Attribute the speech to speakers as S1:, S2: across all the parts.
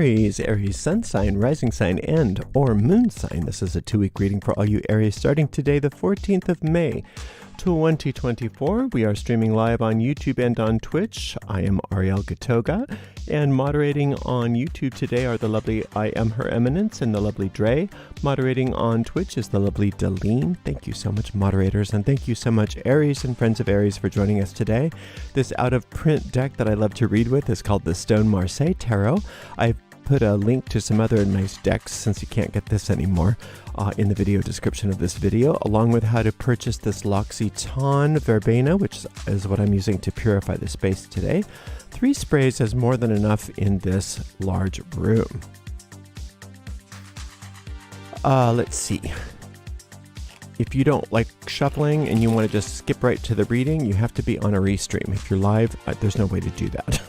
S1: Aries, Aries sun sign, rising sign, and or moon sign. This is a 2-week reading for all you Aries starting today, the 14th of May, 2024. We are streaming live on YouTube and on Twitch. I am Ariel Gatoga, and moderating on YouTube today are the lovely I Am Her Eminence and the lovely Dre. Moderating on Twitch is the lovely Deline. Thank you so much, moderators, and thank you so much, Aries and friends of Aries, for joining us today. This out-of-print deck that I love to read with is called the Stone Marseille Tarot. I've put a link to some other nice decks, since you can't get this anymore, in the video description of this video, along with how to purchase this L'Occitane Verbena, which is what I'm using to purify the space today. 3 sprays is more than enough in this large room. Let's see. If you don't like shuffling and you want to just skip right to the reading, you have to be on a restream. If you're live, there's no way to do that.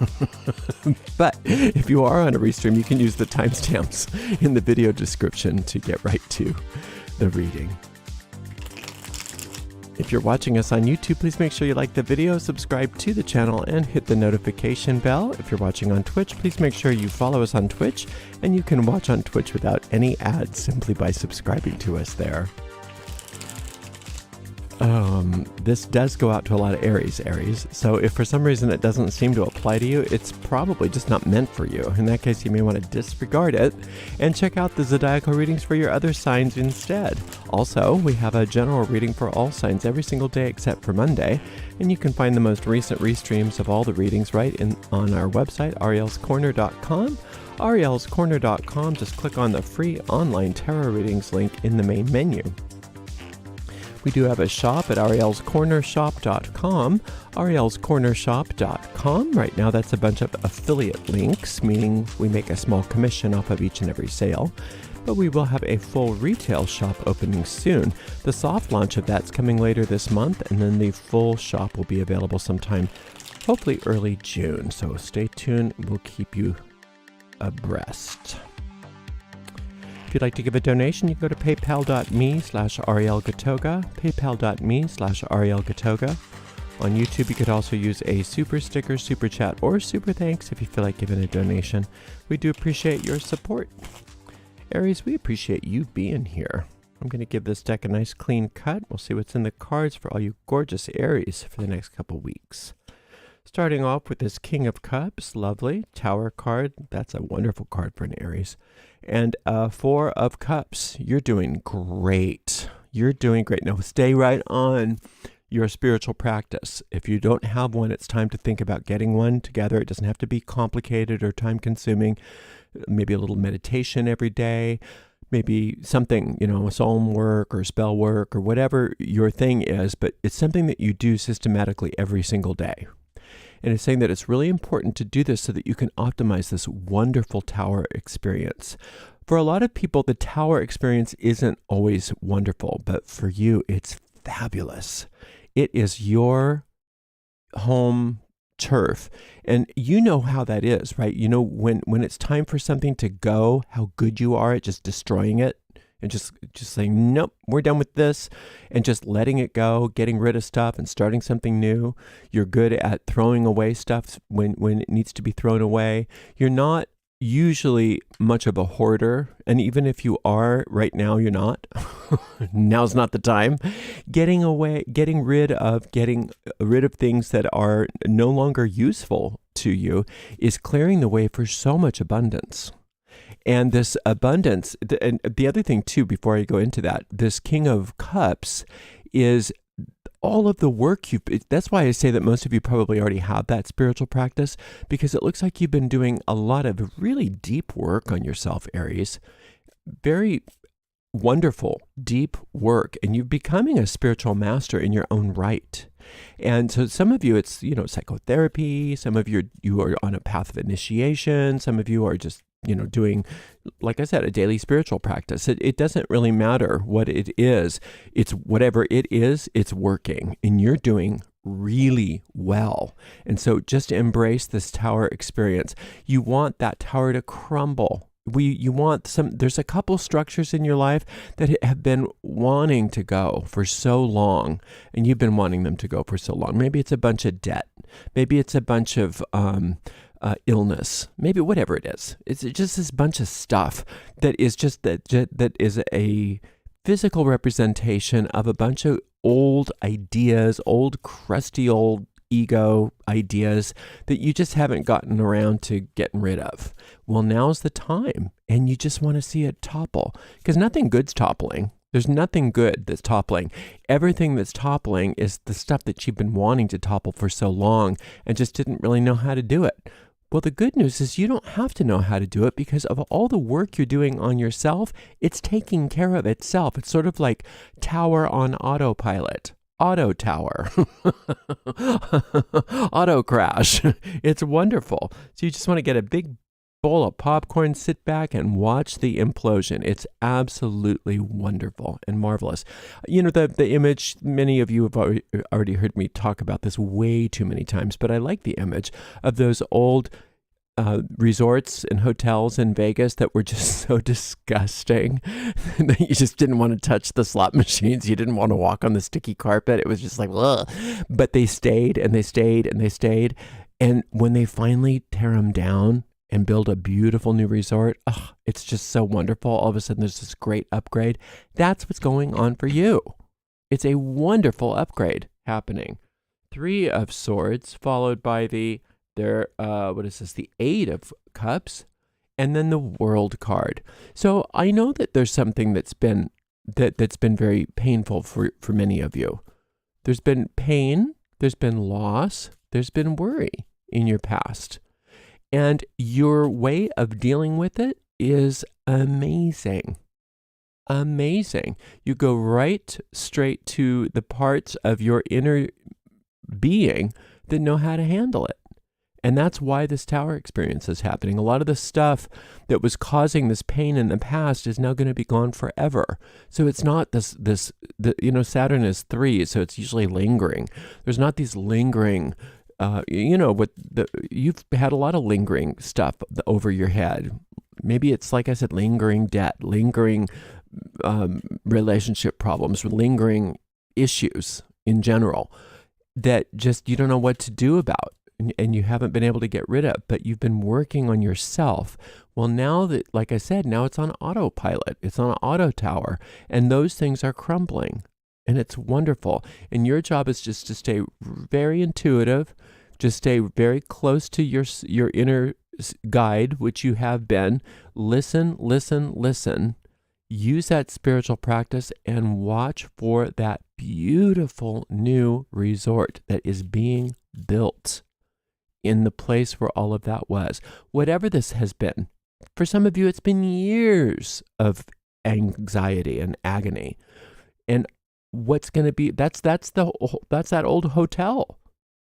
S1: But if you are on a restream, you can use the timestamps in the video description to get right to the reading. If you're watching us on YouTube, please make sure you like the video, subscribe to the channel, and hit the notification bell. If you're watching on Twitch, please make sure you follow us on Twitch, and you can watch on Twitch without any ads simply by subscribing to us there. This does go out to a lot of Aries. So if for some reason it doesn't seem to apply to you, it's probably just not meant for you. In that case, you may want to disregard it and check out the zodiacal readings for your other signs instead. Also, we have a general reading for all signs every single day except for Monday, and you can find the most recent restreams of all the readings on our website, arielscorner.com. arielscorner.com. Just click on the free online tarot readings link in the main menu. We do have a shop at arielscornershop.com, arielscornershop.com. Right now, that's a bunch of affiliate links, meaning we make a small commission off of each and every sale. But we will have a full retail shop opening soon. The soft launch of that's coming later this month, and then the full shop will be available sometime, hopefully early June. So stay tuned. We'll keep you abreast. If you'd like to give a donation, you can go to paypal.me/arielgatoga, paypal.me/arielgatoga. On YouTube, you could also use a super sticker, super chat, or super thanks if you feel like giving a donation. We do appreciate your support. Aries, we appreciate you being here. I'm going to give this deck a nice clean cut. We'll see what's in the cards for all you gorgeous Aries for the next couple weeks. Starting off with this King of Cups, lovely. Tower card, that's a wonderful card for an Aries. And 4 of Cups, you're doing great. You're doing great. Now stay right on your spiritual practice. If you don't have one, it's time to think about getting one together. It doesn't have to be complicated or time consuming. Maybe a little meditation every day. Maybe something, psalm work or spell work or whatever your thing is, but it's something that you do systematically every single day. And it's saying that it's really important to do this so that you can optimize this wonderful tower experience. For a lot of people, the tower experience isn't always wonderful, but for you, it's fabulous. It is your home turf. And you know how that is, right? You know, when it's time for something to go, how good you are at just destroying it. And just saying, nope, we're done with this, and just letting it go, getting rid of stuff and starting something new. You're good at throwing away stuff when it needs to be thrown away. You're not usually much of a hoarder. And even if you are, right now you're not. Now's not the time. Getting rid of things that are no longer useful to you is clearing the way for so much abundance. And this abundance, and the other thing too, before I go into that, this King of Cups is all of the work that's why I say that most of you probably already have that spiritual practice, because it looks like you've been doing a lot of really deep work on yourself, Aries. Very wonderful, deep work, and you're becoming a spiritual master in your own right. And so some of you, it's, psychotherapy. Some of you are on a path of initiation. Some of you are just, doing, like I said, a daily spiritual practice. It doesn't really matter what it is. It's whatever it is, it's working, and you're doing really well. And so just embrace this tower experience. You want that tower to crumble. There's a couple structures in your life that have been wanting to go for so long, and you've been wanting them to go for so long. Maybe it's a bunch of debt. Maybe it's a bunch of illness, maybe whatever it is. It's just this bunch of stuff that is just that is a physical representation of a bunch of old ideas, old crusty old ego ideas that you just haven't gotten around to getting rid of. Well, now's the time, and you just want to see it topple, because nothing good's toppling. There's nothing good that's toppling. Everything that's toppling is the stuff that you've been wanting to topple for so long and just didn't really know how to do it. Well, the good news is you don't have to know how to do it, because of all the work you're doing on yourself, it's taking care of itself. It's sort of like tower on autopilot. Auto tower. Auto crash. It's wonderful. So you just want to get a big bowl of popcorn, sit back and watch the implosion. It's absolutely wonderful and marvelous. You know, the image, many of you have already heard me talk about this way too many times, but I like the image of those old resorts and hotels in Vegas that were just so disgusting that you just didn't want to touch the slot machines. You didn't want to walk on the sticky carpet. It was just like, ugh. But they stayed and they stayed and they stayed. And when they finally tear them down and build a beautiful new resort, it's just so wonderful. All of a sudden there's this great upgrade. That's what's going on for you. It's a wonderful upgrade happening. 3 of Swords followed by the Eight of Cups, and then the World card. So I know that there's something that's been very painful for many of you. There's been pain, there's been loss, there's been worry in your past. And your way of dealing with it is amazing. Amazing. You go right straight to the parts of your inner being that know how to handle it. And that's why this tower experience is happening. A lot of the stuff that was causing this pain in the past is now going to be gone forever. So it's not Saturn is 3, so it's usually lingering. There's not these lingering, you've had a lot of lingering stuff over your head. Maybe it's, like I said, lingering debt, lingering relationship problems, lingering issues in general that just you don't know what to do about. And you haven't been able to get rid of, but you've been working on yourself. Well, now that, like I said, now it's on autopilot. It's on an auto tower, and those things are crumbling, and it's wonderful. And your job is just to stay very intuitive, just stay very close to your inner guide, which you have been. Listen, listen, listen. Use that spiritual practice and watch for that beautiful new resort that is being built in the place where all of that was. Whatever this has been, for some of you, it's been years of anxiety and agony. And what's going to be, that's that old hotel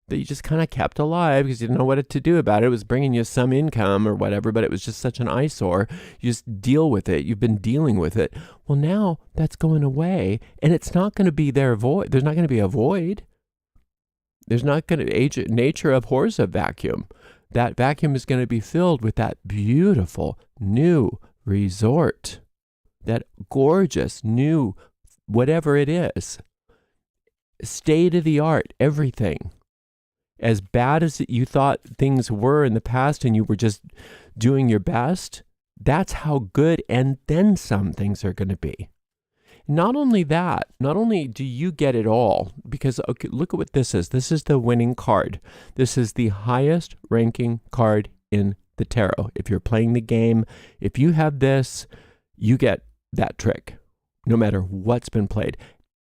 S1: that you just kind of kept alive because you didn't know what to do about it. It was bringing you some income or whatever, but it was just such an eyesore. You just deal with it. You've been dealing with it. Well, now that's going away, and it's not going to be their void. There's not going to be a void. There's not going to, nature abhors a vacuum. That vacuum is going to be filled with that beautiful new resort, that gorgeous new, whatever it is, state of the art, everything. As bad as you thought things were in the past and you were just doing your best, that's how good and then some things are going to be. Not only that, not only do you get it all, because okay, look at what this is. This is the winning card. This is the highest ranking card in the tarot. If you're playing the game, if you have this, you get that trick, no matter what's been played.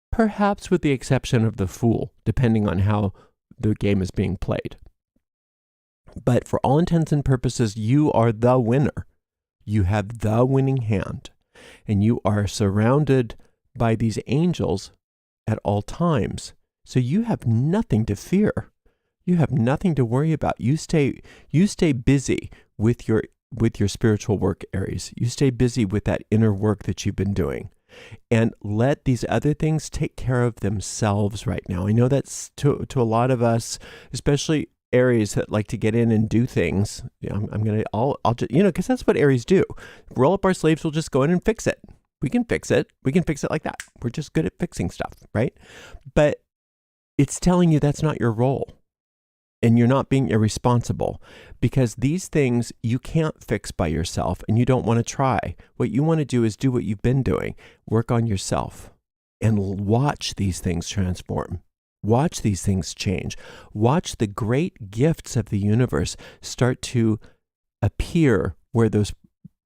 S1: Perhaps with the exception of the Fool, depending on how the game is being played. But for all intents and purposes, you are the winner. You have the winning hand, and you are surrounded by these angels at all times. So you have nothing to fear. You have nothing to worry about. You stay busy with your spiritual work, Aries. You stay busy with that inner work that you've been doing. And let these other things take care of themselves right now. I know that's to a lot of us, especially Aries that like to get in and do things. I'll just, because that's what Aries do. Roll up our sleeves, we'll just go in and fix it. We can fix it. We can fix it like that. We're just good at fixing stuff, right? But it's telling you that's not your role. and you're not being irresponsible, because these things you can't fix by yourself and you don't want to try. What you want to do is do what you've been doing. Work on yourself and watch these things transform. Watch these things change. Watch the great gifts of the universe start to appear where those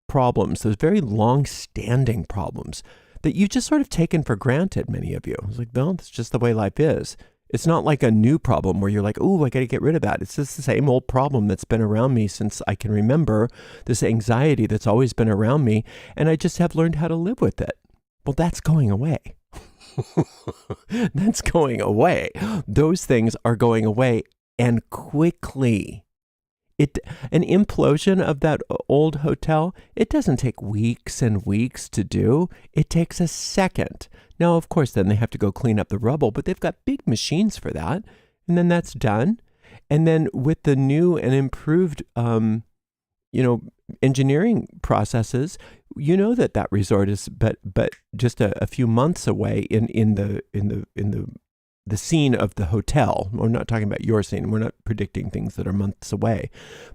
S1: problems, those very long-standing problems that you've just sort of taken for granted, many of you. It's like, no, that's just the way life is. It's not like a new problem where you're like, oh, I got to get rid of that. It's just the same old problem that's been around me since I can remember, this anxiety that's always been around me, and I just have learned how to live with it. Well, that's going away. That's going away. Those things are going away, and quickly. An implosion of that old hotel, it doesn't take weeks and weeks to do. It takes a second. Now, of course, then they have to go clean up the rubble, but they've got big machines for that. And then that's done. And then with the new and improved, engineering processes, you know that resort is but just a few months away in the scene of the hotel. We're not talking about your scene. We're not predicting things that are months away.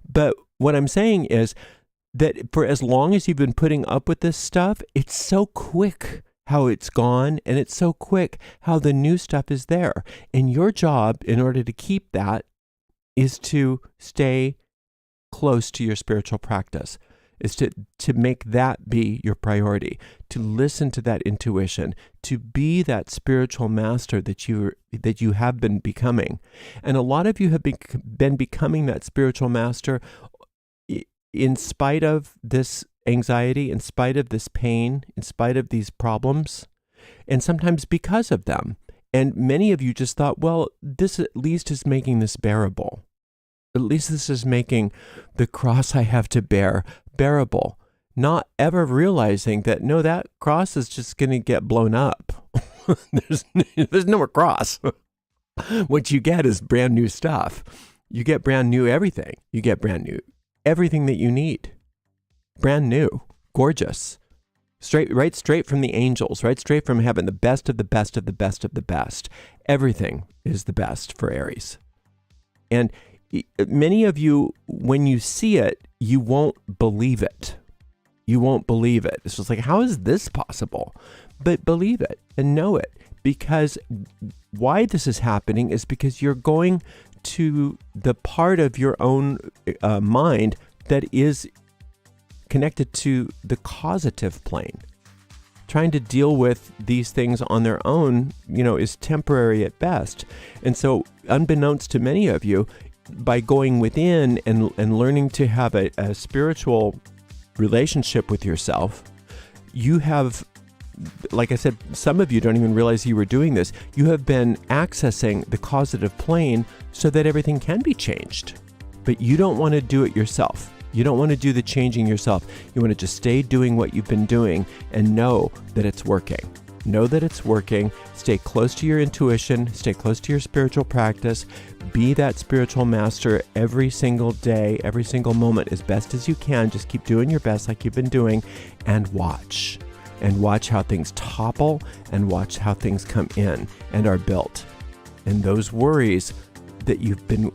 S1: But what I'm saying is that for as long as you've been putting up with this stuff, it's so quick how it's gone, and it's so quick how the new stuff is there. And your job, in order to keep that, is to stay close to your spiritual practice, is to make that be your priority, to listen to that intuition, to be that spiritual master that you have been becoming. And a lot of you have been becoming that spiritual master in spite of this anxiety, in spite of this pain, in spite of these problems, and sometimes because of them. And many of you just thought, well, this at least is making this bearable. At least this is making the cross I have to bear bearable. Not ever realizing that, no, that cross is just going to get blown up. There's no more cross. What you get is brand new stuff. You get brand new everything. You get brand new everything that you need. Brand new, gorgeous, right straight from the angels, right straight from heaven, the best of the best of the best of the best. Everything is the best for Aries. And many of you, when you see it, you won't believe it. You won't believe it. It's just like, how is this possible? But believe it and know it, because why this is happening is because you're going to the part of your own mind that is connected to the causative plane. Trying to deal with these things on their own, is temporary at best. And so, unbeknownst to many of you, by going within and learning to have a spiritual relationship with yourself, you have, like I said, some of you don't even realize you were doing this. You have been accessing the causative plane so that everything can be changed. But you don't want to do it yourself. You don't want to do the changing yourself. You want to just stay doing what you've been doing and know that it's working. Know that it's working. Stay close to your intuition. Stay close to your spiritual practice. Be that spiritual master every single day, every single moment, as best as you can. Just keep doing your best like you've been doing, and watch. And watch how things topple, and watch how things come in and are built. And those worries that you've been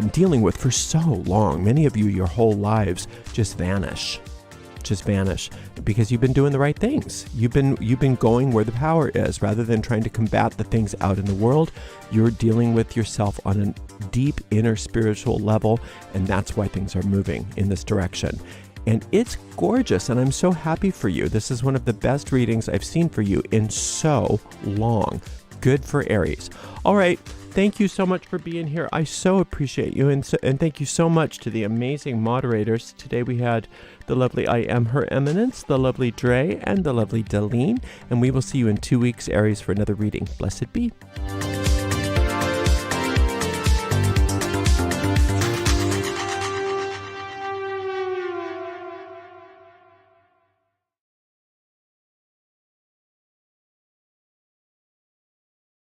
S1: dealing with for so long, many of you, your whole lives, just vanish because you've been doing the right things. You've been going where the power is, rather than trying to combat the things out in the world. You're dealing with yourself on a deep inner spiritual level, and that's why things are moving in this direction. And it's gorgeous, and I'm so happy for you. This is one of the best readings I've seen for you in so long. Good for Aries. All right. Thank you so much for being here. I so appreciate you. And thank you so much to the amazing moderators. Today we had the lovely I Am Her Eminence, the lovely Dre, and the lovely Deline. And we will see you in 2 weeks, Aries, for another reading. Blessed be.